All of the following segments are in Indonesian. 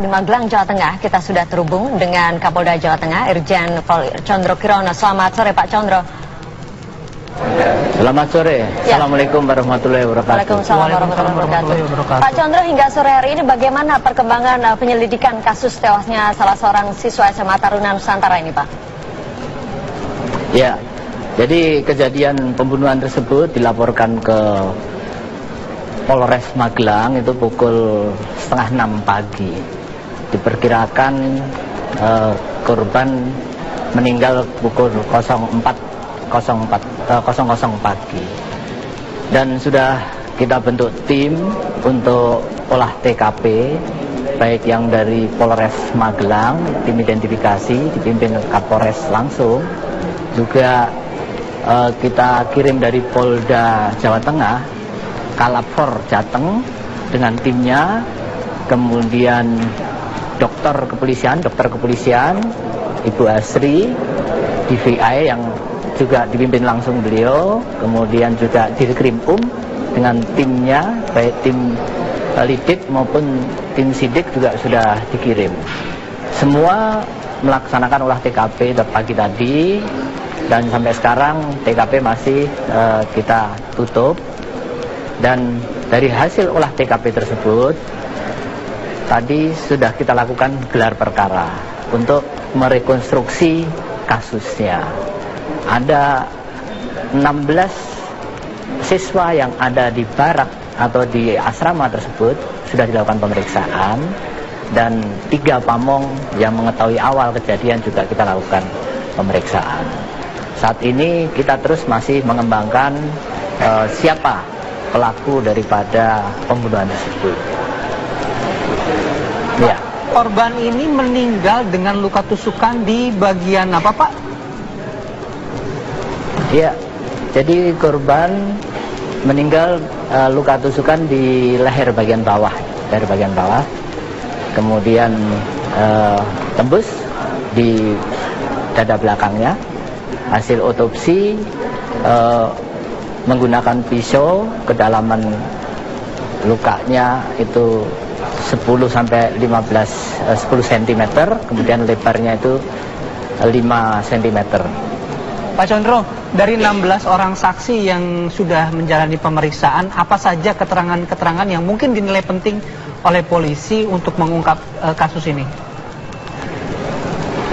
Di Magelang, Jawa Tengah, kita sudah terhubung dengan Kapolda Jawa Tengah, Irjen Pol Condro Kirono. Selamat sore, Pak Condro. Selamat sore. Ya. Assalamualaikum warahmatullahi wabarakatuh. Waalaikumsalam warahmatullahi wabarakatuh. Pak Condro, hingga sore hari ini bagaimana perkembangan penyelidikan kasus tewasnya salah seorang siswa SMA Taruna Nusantara ini, Pak? Ya, jadi kejadian pembunuhan tersebut dilaporkan ke Polres Magelang itu pukul 5:30 pagi. Diperkirakan korban meninggal pukul 00.00 pagi. Dan sudah kita bentuk tim untuk olah TKP, baik yang dari Polres Magelang, tim identifikasi dipimpin Kapolres langsung, juga kita kirim dari Polda Jawa Tengah, Kalapor Jateng dengan timnya, kemudian dokter kepolisian Ibu Asri, DVI yang juga dipimpin langsung beliau, kemudian juga Dirkrim-Um dengan timnya, baik tim Lidik maupun tim Sidik juga sudah dikirim. Semua melaksanakan olah TKP pagi tadi, dan sampai sekarang TKP masih kita tutup. Dan dari hasil olah TKP tersebut, tadi sudah kita lakukan gelar perkara untuk merekonstruksi kasusnya. Ada 16 siswa yang ada di barak atau di asrama tersebut sudah dilakukan pemeriksaan, dan 3 pamong yang mengetahui awal kejadian juga kita lakukan pemeriksaan. Saat ini kita terus masih mengembangkan siapa pelaku daripada pembunuhan tersebut. Ya. Korban ini meninggal dengan luka tusukan di bagian apa, Pak? Ya, jadi korban meninggal luka tusukan di leher bagian bawah, kemudian tembus di dada belakangnya. Hasil otopsi menggunakan pisau, kedalaman lukanya itu 10 cm, kemudian lebarnya itu 5 cm. Pak Condro, dari 16 orang saksi yang sudah menjalani pemeriksaan, apa saja keterangan-keterangan yang mungkin dinilai penting oleh polisi untuk mengungkap kasus ini?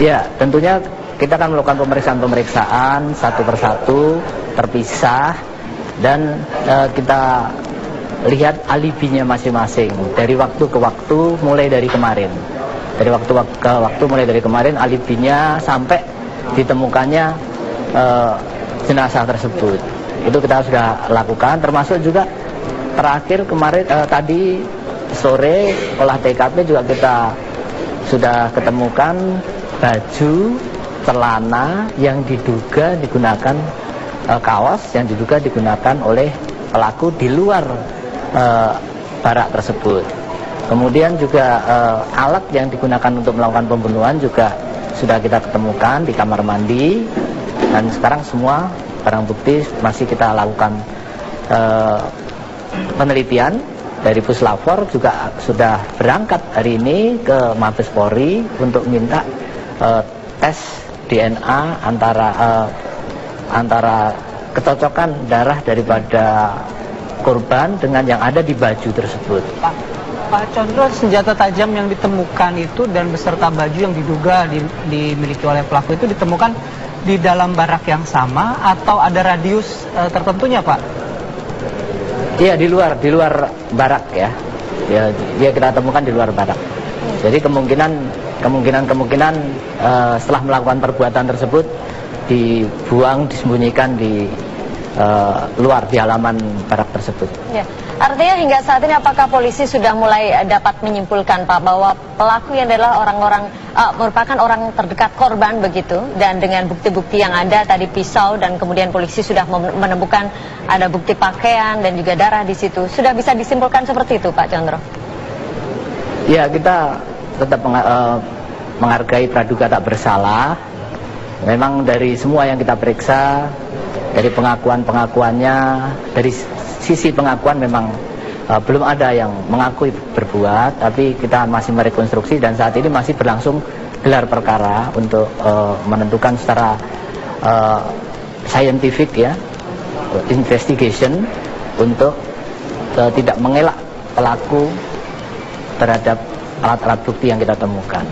Ya, tentunya kita akan melakukan pemeriksaan satu persatu, terpisah, dan kita lihat alibinya masing-masing dari waktu ke waktu, mulai dari kemarin. Dari waktu ke waktu mulai dari kemarin, alibinya sampai ditemukannya jenazah tersebut. Itu kita sudah lakukan, termasuk juga terakhir kemarin tadi sore olah TKP juga kita sudah ketemukan baju, celana yang diduga digunakan kaos yang diduga digunakan oleh pelaku di luar barak tersebut. Kemudian juga alat yang digunakan untuk melakukan pembunuhan juga sudah kita ketemukan di kamar mandi, dan sekarang semua barang bukti masih kita lakukan penelitian. Dari Puslapor juga sudah berangkat hari ini ke Mabes Polri untuk minta tes DNA antara kecocokan darah daripada korban dengan yang ada di baju tersebut. Pak Condro, senjata tajam yang ditemukan itu dan beserta baju yang diduga dimiliki oleh pelaku itu ditemukan di dalam barak yang sama atau ada radius tertentunya, Pak? Iya, di luar barak ya. Ya kita temukan di luar barak. Jadi kemungkinan setelah melakukan perbuatan tersebut dibuang, disembunyikan di luar, di halaman barak tersebut. Ya. Artinya hingga saat ini apakah polisi sudah mulai dapat menyimpulkan, Pak, bahwa pelaku yang adalah merupakan orang terdekat korban begitu, dan dengan bukti-bukti yang ada tadi pisau, dan kemudian polisi sudah menemukan ada bukti pakaian dan juga darah di situ, sudah bisa disimpulkan seperti itu, Pak Condro? Ya, kita tetap menghargai praduga tak bersalah. Memang dari semua yang kita periksa, dari pengakuannya, dari sisi pengakuan memang belum ada yang mengakui berbuat, tapi kita masih merekonstruksi dan saat ini masih berlangsung gelar perkara untuk menentukan secara scientific ya, investigation untuk tidak mengelak pelaku terhadap alat-alat bukti yang kita temukan.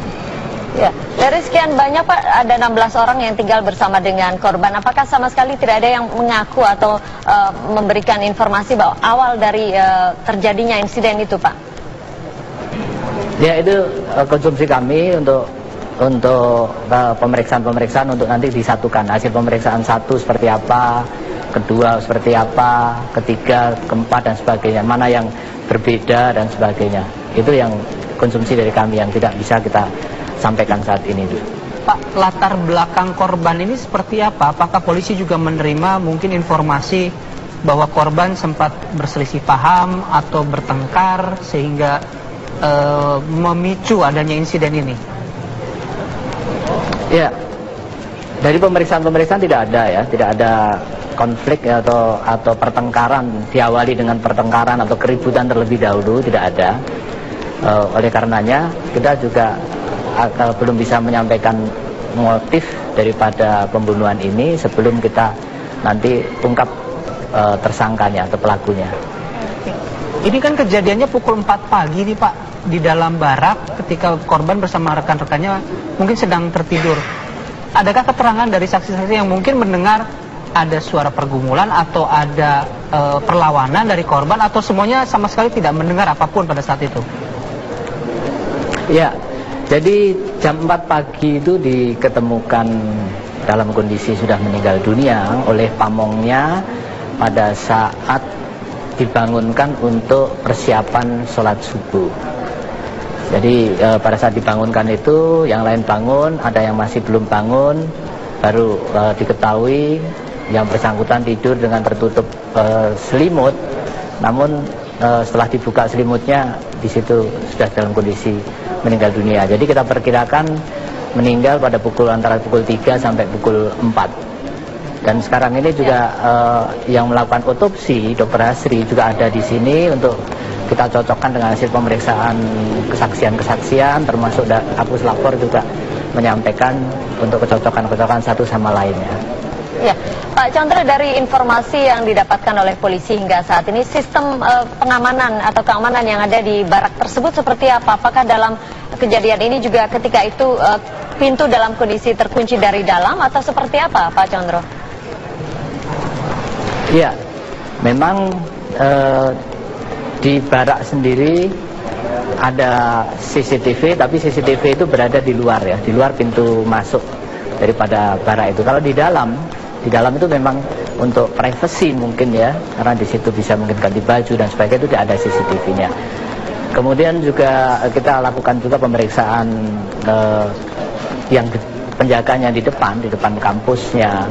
Ya, dari sekian banyak Pak, ada 16 orang yang tinggal bersama dengan korban. Apakah sama sekali tidak ada yang mengaku atau memberikan informasi bahwa awal dari terjadinya insiden itu, Pak? Ya, itu konsumsi kami untuk pemeriksaan untuk nanti disatukan hasil pemeriksaan satu seperti apa, kedua seperti apa, ketiga, keempat dan sebagainya, mana yang berbeda dan sebagainya. Itu yang konsumsi dari kami yang tidak bisa kita sampaikan saat ini. Pak, latar belakang korban ini seperti apa? Apakah polisi juga menerima mungkin informasi bahwa korban sempat berselisih paham atau bertengkar sehingga memicu adanya insiden ini? Ya, dari pemeriksaan tidak ada ya, tidak ada konflik atau pertengkaran, diawali dengan pertengkaran atau keributan terlebih dahulu, tidak ada. Oleh karenanya kita juga belum bisa menyampaikan motif daripada pembunuhan ini sebelum kita nanti ungkap tersangkanya atau pelakunya. Ini kan kejadiannya pukul 4 pagi nih Pak, di dalam barak ketika korban bersama rekan-rekannya mungkin sedang tertidur. Adakah keterangan dari saksi-saksi yang mungkin mendengar ada suara pergumulan atau ada perlawanan dari korban, atau semuanya sama sekali tidak mendengar apapun pada saat itu? Ya, jadi jam 4 pagi itu diketemukan dalam kondisi sudah meninggal dunia oleh pamongnya pada saat dibangunkan untuk persiapan sholat subuh. Jadi pada saat dibangunkan itu yang lain bangun, ada yang masih belum bangun, baru diketahui yang bersangkutan tidur dengan tertutup selimut. Namun setelah dibuka selimutnya, di situ sudah dalam kondisi meninggal dunia. Jadi kita perkirakan meninggal pada antara pukul 3 sampai pukul 4. Dan sekarang ini juga yang melakukan otopsi, Dr. Hasri juga ada di sini untuk kita cocokkan dengan hasil pemeriksaan kesaksian-kesaksian, termasuk Kapus Lapor juga menyampaikan untuk kecocokan satu sama lainnya. Ya, Pak Condro, dari informasi yang didapatkan oleh polisi hingga saat ini, sistem pengamanan atau keamanan yang ada di barak tersebut seperti apa? Apakah dalam kejadian ini juga ketika itu pintu dalam kondisi terkunci dari dalam atau seperti apa, Pak Condro? Ya, memang di barak sendiri ada CCTV, tapi CCTV itu berada di luar ya, di luar pintu masuk daripada barak itu. Kalau di dalam itu memang untuk privacy mungkin ya, karena di situ bisa mungkin ganti baju dan sebagainya, itu tidak ada CCTV-nya. Kemudian juga kita lakukan juga pemeriksaan yang penjaganya di depan kampusnya,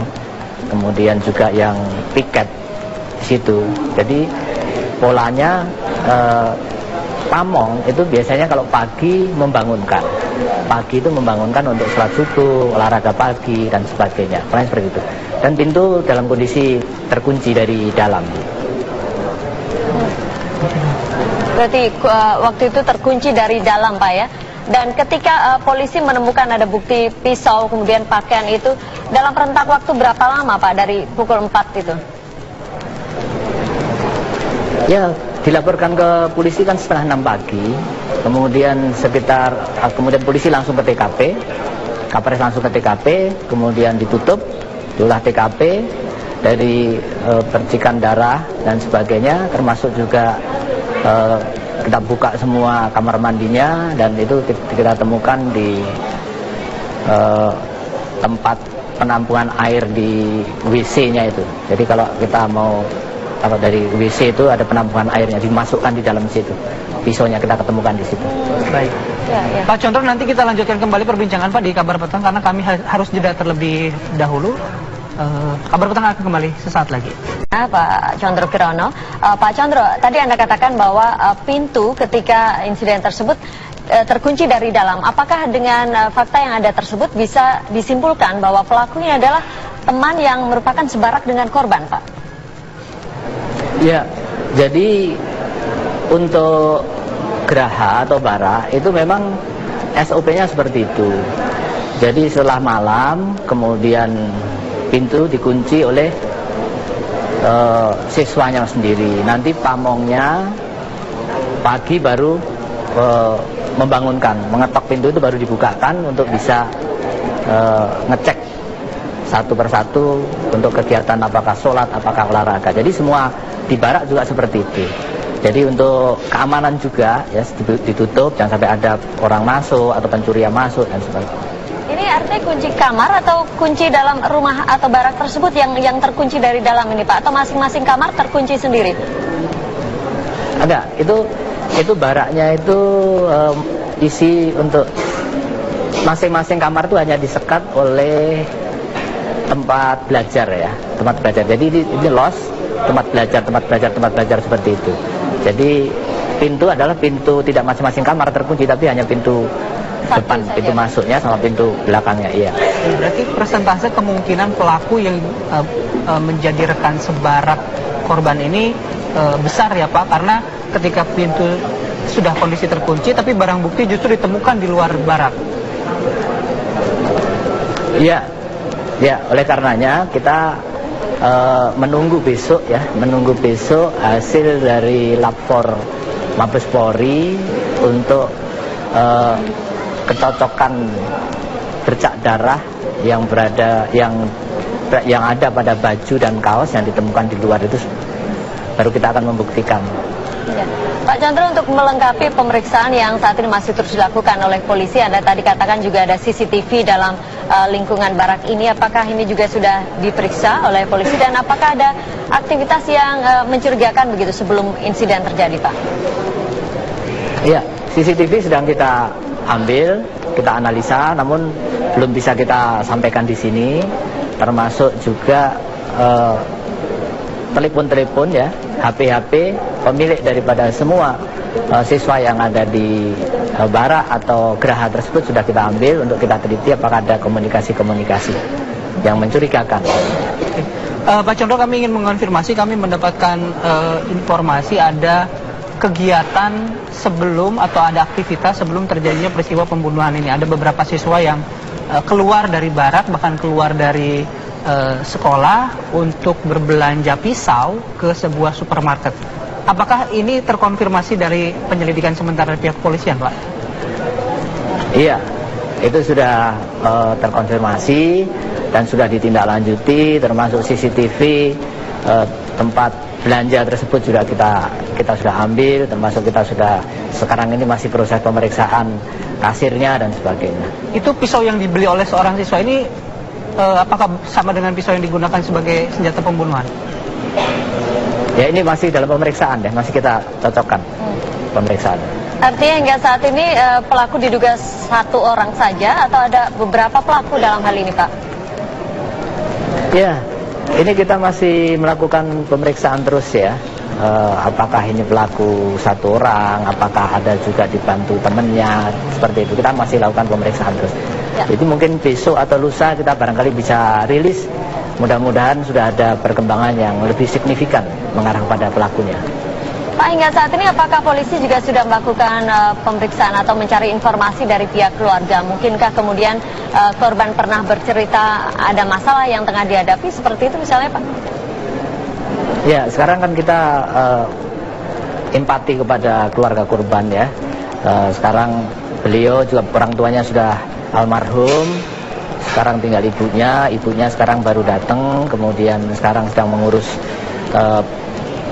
kemudian juga yang piket di situ. Jadi polanya pamong itu biasanya kalau pagi membangunkan untuk sholat subuh, olahraga pagi dan sebagainya, paling seperti itu. Dan pintu dalam kondisi terkunci dari dalam. Berarti waktu itu terkunci dari dalam, Pak ya. Dan ketika polisi menemukan ada bukti pisau kemudian pakaian itu, dalam rentak waktu berapa lama Pak dari pukul 4 itu? Ya, dilaporkan ke polisi kan setengah 6 pagi. Kemudian kemudian polisi langsung ke TKP, Kapolres langsung ke TKP, kemudian ditutup, diolah TKP dari percikan darah dan sebagainya, termasuk juga kita buka semua kamar mandinya, dan itu kita temukan di tempat penampungan air di WC-nya itu. Jadi kalau kita mau dari WC itu ada penampungan airnya, dimasukkan di dalam situ. Pisaunya kita ketemukan di situ. Baik. Ya. Pak Condro, nanti kita lanjutkan kembali perbincangan Pak di Kabar Petang, karena kami harus jeda terlebih dahulu. Kabar Petang akan kembali sesaat lagi. Pak Condro Kirono, Pak Condro, tadi Anda katakan bahwa pintu ketika insiden tersebut terkunci dari dalam. Apakah dengan fakta yang ada tersebut bisa disimpulkan bahwa pelakunya adalah teman yang merupakan sebarak dengan korban, Pak? Ya, jadi untuk geraha atau bara itu memang SOP-nya seperti itu. Jadi setelah malam kemudian pintu dikunci oleh siswanya sendiri. Nanti pamongnya pagi baru membangunkan, mengetok pintu itu baru dibukakan untuk bisa ngecek satu persatu untuk kegiatan apakah sholat, apakah olahraga. Jadi semua di barak juga seperti itu. Jadi untuk keamanan juga ya ditutup, jangan sampai ada orang masuk atau pencurian masuk dan sebagainya. Ini artinya kunci kamar atau kunci dalam rumah atau barak tersebut yang terkunci dari dalam ini Pak? Atau masing-masing kamar terkunci sendiri? Enggak, itu baraknya itu isi untuk masing-masing kamar itu hanya disekat oleh tempat belajar ya, tempat belajar. Jadi ini los, tempat belajar seperti itu. Jadi pintu adalah pintu, tidak masing-masing kamar terkunci, tapi hanya pintu satu depan, saja. pintu masuknya sama pintu belakangnya, iya. Berarti persentase kemungkinan pelaku yang menjadi rekan sebarak korban ini besar ya Pak, karena ketika pintu sudah kondisi terkunci tapi barang bukti justru ditemukan di luar barak. Iya, ya oleh karenanya kita menunggu besok hasil dari lapor Mabes Polri untuk kecocokan bercak darah yang ada pada baju dan kaos yang ditemukan di luar itu, baru kita akan membuktikan. Ya. Pak Chandra, untuk melengkapi pemeriksaan yang saat ini masih terus dilakukan oleh polisi, Anda tadi katakan juga ada CCTV dalam lingkungan barak ini. Apakah ini juga sudah diperiksa oleh polisi dan apakah ada aktivitas yang mencurigakan begitu sebelum insiden terjadi, Pak? Iya, CCTV sedang kita ambil, kita analisa, namun belum bisa kita sampaikan di sini, termasuk juga telepon-telepon ya, HP-HP pemilik daripada semua siswa yang ada di barak atau geraha tersebut sudah kita ambil untuk kita teliti apakah ada komunikasi-komunikasi yang mencurigakan. Pak Chandra, kami ingin mengonfirmasi, kami mendapatkan informasi ada kegiatan sebelum atau ada aktivitas sebelum terjadinya peristiwa pembunuhan ini. Ada beberapa siswa yang keluar dari barak, bahkan keluar dari sekolah untuk berbelanja pisau ke sebuah supermarket. Apakah ini terkonfirmasi dari penyelidikan sementara pihak kepolisian, Pak? Iya, itu sudah terkonfirmasi dan sudah ditindaklanjuti, termasuk CCTV tempat belanja tersebut juga kita sudah ambil, termasuk kita sudah sekarang ini masih proses pemeriksaan kasirnya dan sebagainya. Itu Pisau yang dibeli oleh seorang siswa ini apakah sama dengan pisau yang digunakan sebagai senjata pembunuhan? Ya, ini masih dalam pemeriksaan ya, masih kita cocokkan pemeriksaan. Artinya hingga saat ini pelaku diduga satu orang saja atau ada beberapa pelaku dalam hal ini, Pak? Ya, ini kita masih melakukan pemeriksaan terus ya. Apakah ini pelaku satu orang, apakah ada juga dibantu temannya, seperti itu. Kita masih lakukan pemeriksaan terus. Ya. Jadi mungkin besok atau lusa kita barangkali bisa rilis. Mudah-mudahan sudah ada perkembangan yang lebih signifikan mengarah pada pelakunya. Pak, hingga saat ini apakah polisi juga sudah melakukan pemeriksaan atau mencari informasi dari pihak keluarga? Mungkinkah kemudian korban pernah bercerita ada masalah yang tengah dihadapi seperti itu misalnya, Pak? Ya, sekarang kan kita empati kepada keluarga korban ya. Sekarang beliau juga orang tuanya sudah almarhum. Sekarang tinggal ibunya sekarang baru datang, kemudian sekarang sedang mengurus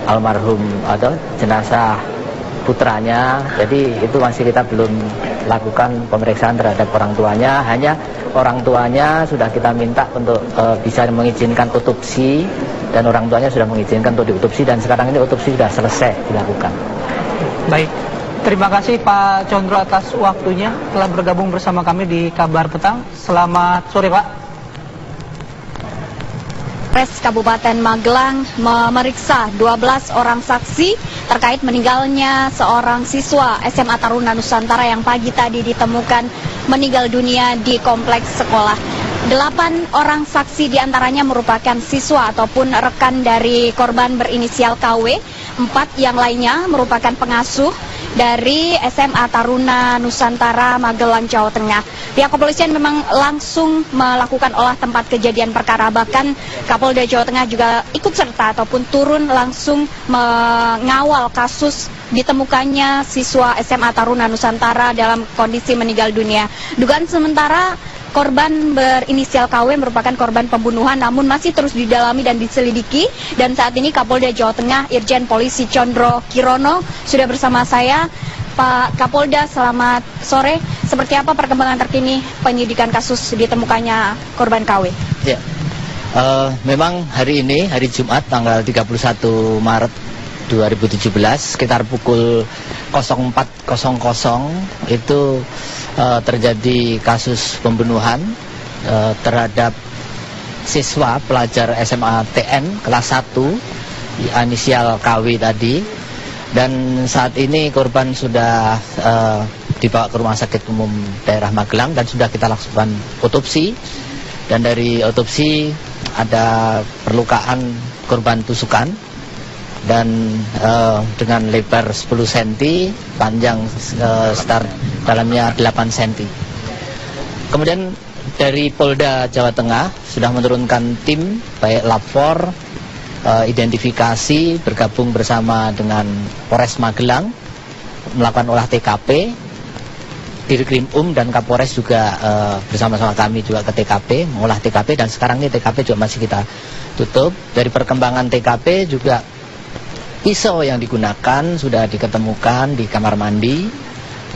almarhum atau jenazah putranya. Jadi itu masih kita belum lakukan pemeriksaan terhadap orang tuanya. Hanya orang tuanya sudah kita minta untuk bisa mengizinkan otopsi, dan orang tuanya sudah mengizinkan untuk diotopsi, dan sekarang ini otopsi sudah selesai dilakukan. Baik. Terima kasih Pak Chandra atas waktunya telah bergabung bersama kami di Kabar Petang. Selamat sore, Pak. Polres Kabupaten Magelang memeriksa 12 orang saksi terkait meninggalnya seorang siswa SMA Taruna Nusantara yang pagi tadi ditemukan meninggal dunia di kompleks sekolah. 8 orang saksi diantaranya merupakan siswa ataupun rekan dari korban berinisial KW. 4 yang lainnya merupakan pengasuh dari SMA Taruna Nusantara Magelang, Jawa Tengah. Pihak kepolisian memang langsung melakukan olah tempat kejadian perkara, bahkan Kapolda Jawa Tengah juga ikut serta ataupun turun langsung mengawal kasus ditemukannya siswa SMA Taruna Nusantara dalam kondisi meninggal dunia. Dugaan sementara korban berinisial KW merupakan korban pembunuhan, namun masih terus didalami dan diselidiki. Dan saat ini Kapolda Jawa Tengah Irjen Polisi Condro Kirono sudah bersama saya. Pak Kapolda, selamat sore. Seperti apa perkembangan terkini penyidikan kasus ditemukannya korban KW? Ya, memang hari ini, hari Jumat tanggal 31 Maret 2017, sekitar pukul 04.00 itu terjadi kasus pembunuhan terhadap siswa pelajar SMA TN kelas 1 inisial KW tadi. Dan saat ini korban sudah dibawa ke Rumah Sakit Umum Daerah Magelang dan sudah kita lakukan otopsi. Dan dari otopsi ada perlukaan korban tusukan dan dengan lebar 10 cm, panjang sekitar dalamnya 8 cm. Kemudian dari Polda Jawa Tengah sudah menurunkan tim baik lapor, identifikasi, bergabung bersama dengan Polres Magelang melakukan olah TKP. Dirkrim dan Kapolres juga bersama-sama kami juga ke TKP, mengolah TKP, dan sekarang ini TKP juga masih kita tutup. Dari perkembangan TKP juga pisau yang digunakan sudah diketemukan di kamar mandi.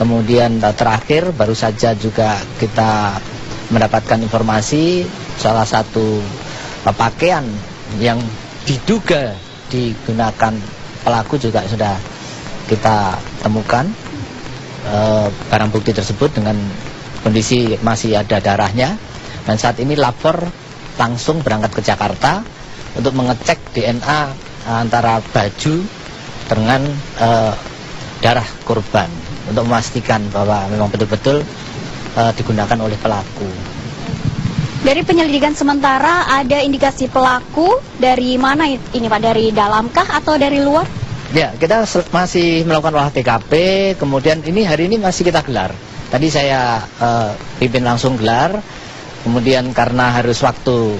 Kemudian terakhir baru saja juga kita mendapatkan informasi salah satu pakaian yang diduga digunakan pelaku juga sudah kita temukan. Barang bukti tersebut dengan kondisi masih ada darahnya, dan saat ini lapor langsung berangkat ke Jakarta untuk mengecek DNA antara baju dengan darah korban untuk memastikan bahwa memang betul-betul digunakan oleh pelaku. Dari penyelidikan sementara ada indikasi pelaku dari mana ini Pak? Dari dalamkah atau dari luar? Ya, kita masih melakukan olah TKP, kemudian hari ini masih kita gelar. Tadi saya pimpin langsung gelar, kemudian karena harus waktu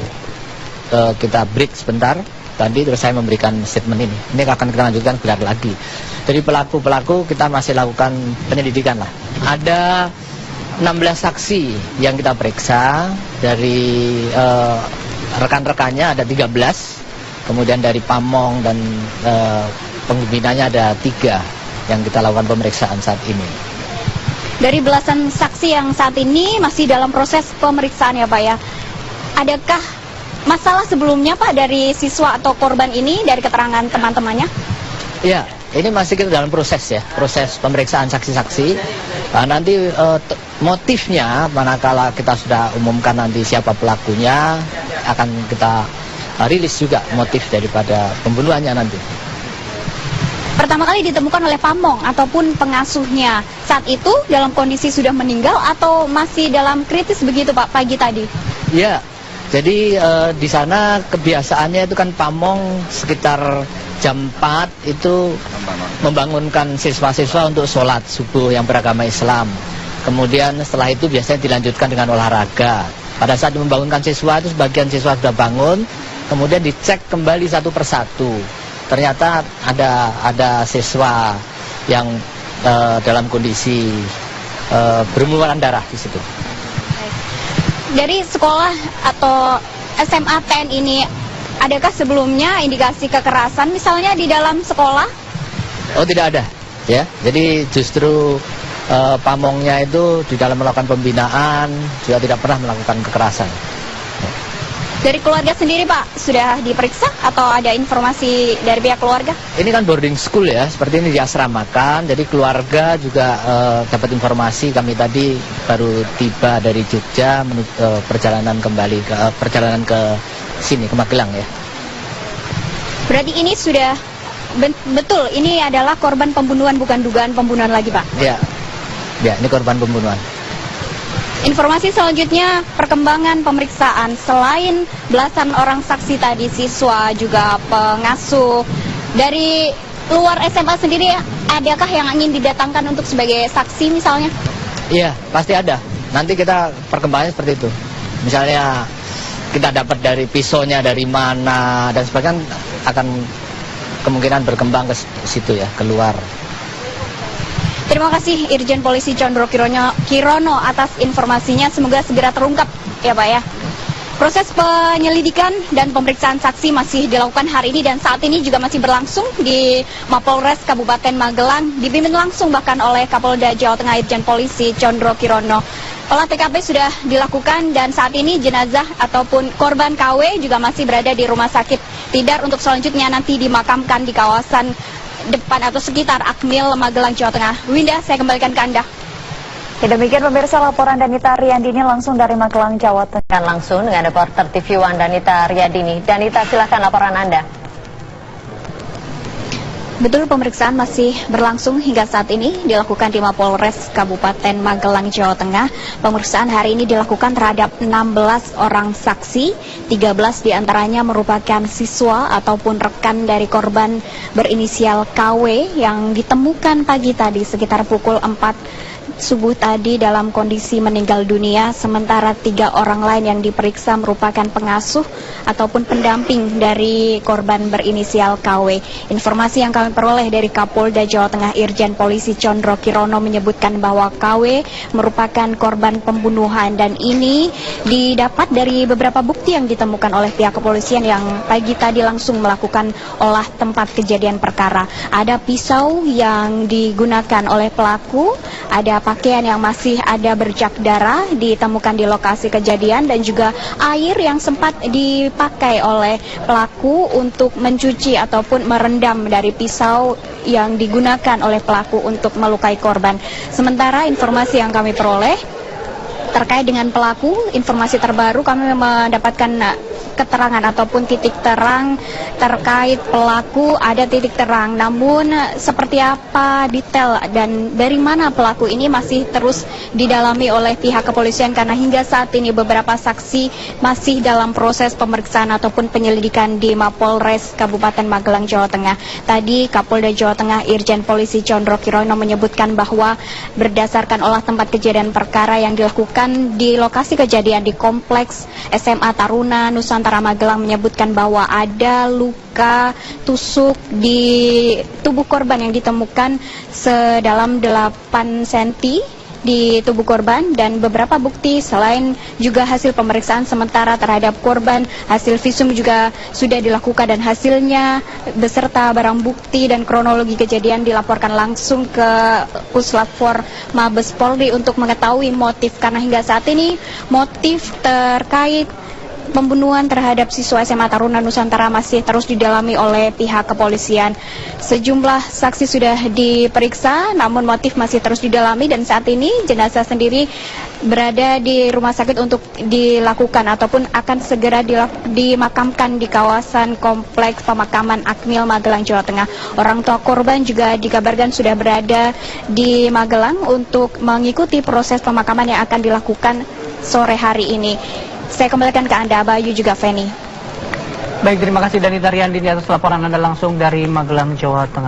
kita break sebentar, tadi terus saya memberikan statement ini. Ini akan kita lanjutkan gelar lagi. Dari pelaku-pelaku kita masih lakukan penyelidikan lah. Ada 16 saksi yang kita periksa, dari rekan-rekannya ada 13, kemudian dari pamong dan pembinanya ada 3 yang kita lakukan pemeriksaan saat ini. Dari belasan saksi yang saat ini masih dalam proses pemeriksaan ya Pak ya, adakah masalah sebelumnya Pak dari siswa atau korban ini dari keterangan teman-temannya? Ya, ini masih kita dalam proses ya, proses pemeriksaan saksi-saksi. Nanti motifnya manakala kita sudah umumkan nanti siapa pelakunya, akan kita rilis juga motif daripada pembunuhannya nanti. Pertama kali ditemukan oleh pamong ataupun pengasuhnya, saat itu dalam kondisi sudah meninggal atau masih dalam kritis begitu Pak pagi tadi? Ya, jadi di sana kebiasaannya itu kan pamong sekitar jam 4 itu membangunkan siswa-siswa untuk sholat subuh yang beragama Islam. Kemudian setelah itu biasanya dilanjutkan dengan olahraga. Pada saat membangunkan siswa itu sebagian siswa sudah bangun, kemudian dicek kembali satu persatu. Ternyata ada siswa yang dalam kondisi berlumuran darah di situ. Dari sekolah atau SMA TN ini, adakah sebelumnya indikasi kekerasan misalnya di dalam sekolah? Oh, tidak ada, ya. Jadi justru pamongnya itu di dalam melakukan pembinaan juga tidak pernah melakukan kekerasan. Dari keluarga sendiri Pak, sudah diperiksa atau ada informasi dari pihak keluarga? Ini kan boarding school ya, seperti ini diasramakan, jadi keluarga juga dapat informasi. Kami tadi baru tiba dari Jogja, perjalanan ke sini, ke Magelang ya. Berarti ini sudah betul, ini adalah korban pembunuhan, bukan dugaan pembunuhan lagi Pak? Ya, ini korban pembunuhan. Informasi selanjutnya, perkembangan pemeriksaan selain belasan orang saksi tadi, siswa juga pengasuh, dari luar SMA sendiri, adakah yang ingin didatangkan untuk sebagai saksi misalnya? Iya, pasti ada. Nanti kita perkembangannya seperti itu. Misalnya kita dapat dari pisaunya dari mana dan sebagainya, akan kemungkinan berkembang ke situ ya, keluar. Terima kasih Irjen Polisi Condro Kirono atas informasinya. Semoga segera terungkap ya Pak ya. Proses penyelidikan dan pemeriksaan saksi masih dilakukan hari ini dan saat ini juga masih berlangsung di Mapolres Kabupaten Magelang, dipimpin langsung bahkan oleh Kapolda Jawa Tengah Irjen Polisi Condro Kirono. Olah TKP sudah dilakukan dan saat ini jenazah ataupun korban KW juga masih berada di Rumah Sakit Tidar untuk selanjutnya nanti dimakamkan di kawasan depan atau sekitar Akmil, Magelang, Jawa Tengah. Winda, saya kembalikan ke Anda. Ya, demikian pemirsa laporan Danita Riyandini langsung dari Magelang, Jawa Tengah. Dan langsung dengan reporter TV One Danita Riyandini. Danita, silakan laporan Anda. Betul, pemeriksaan masih berlangsung hingga saat ini dilakukan di Mapolres Kabupaten Magelang, Jawa Tengah. Pemeriksaan hari ini dilakukan terhadap 16 orang saksi, 13 diantaranya merupakan siswa ataupun rekan dari korban berinisial KW yang ditemukan pagi tadi sekitar pukul 4 subuh tadi dalam kondisi meninggal dunia, sementara 3 orang lain yang diperiksa merupakan pengasuh ataupun pendamping dari korban berinisial KW. Informasi yang kami peroleh dari Kapolda Jawa Tengah Irjen Polisi Condro Kirono menyebutkan bahwa KW merupakan korban pembunuhan dan ini didapat dari beberapa bukti yang ditemukan oleh pihak kepolisian yang pagi tadi langsung melakukan olah tempat kejadian perkara. Ada pisau yang digunakan oleh pelaku, ada pakaian yang masih ada bercak darah ditemukan di lokasi kejadian dan juga air yang sempat dipakai oleh pelaku untuk mencuci ataupun merendam dari pisau yang digunakan oleh pelaku untuk melukai korban. Sementara informasi yang kami peroleh terkait dengan pelaku, informasi terbaru kami mendapatkan keterangan ataupun titik terang terkait pelaku, ada titik terang, namun seperti apa detail dan dari mana pelaku ini masih terus didalami oleh pihak kepolisian karena hingga saat ini beberapa saksi masih dalam proses pemeriksaan ataupun penyelidikan di Mapolres Kabupaten Magelang, Jawa Tengah. Tadi Kapolda Jawa Tengah Irjen Polisi Condro Kirono menyebutkan bahwa berdasarkan olah tempat kejadian perkara yang dilakukan di lokasi kejadian di Kompleks SMA Taruna Nusantara Magelang menyebutkan bahwa ada luka tusuk di tubuh korban yang ditemukan sedalam 8 cm di tubuh korban dan beberapa bukti selain juga hasil pemeriksaan sementara terhadap korban, hasil visum juga sudah dilakukan dan hasilnya beserta barang bukti dan kronologi kejadian dilaporkan langsung ke Puslap 4 Mabes Polri untuk mengetahui motif karena hingga saat ini motif terkait pembunuhan terhadap siswa SMA Taruna Nusantara masih terus didalami oleh pihak kepolisian. Sejumlah saksi sudah diperiksa, namun motif masih terus didalami dan saat ini jenazah sendiri berada di rumah sakit untuk dilakukan ataupun akan segera dimakamkan di kawasan Kompleks Pemakaman Akmil, Magelang, Jawa Tengah. Orang tua korban juga dikabarkan sudah berada di Magelang untuk mengikuti proses pemakaman yang akan dilakukan sore hari ini. Saya kembalikan ke Anda, Bayu juga Feni. Baik, terima kasih Danita Riyandini atas laporan Anda langsung dari Magelang, Jawa Tengah.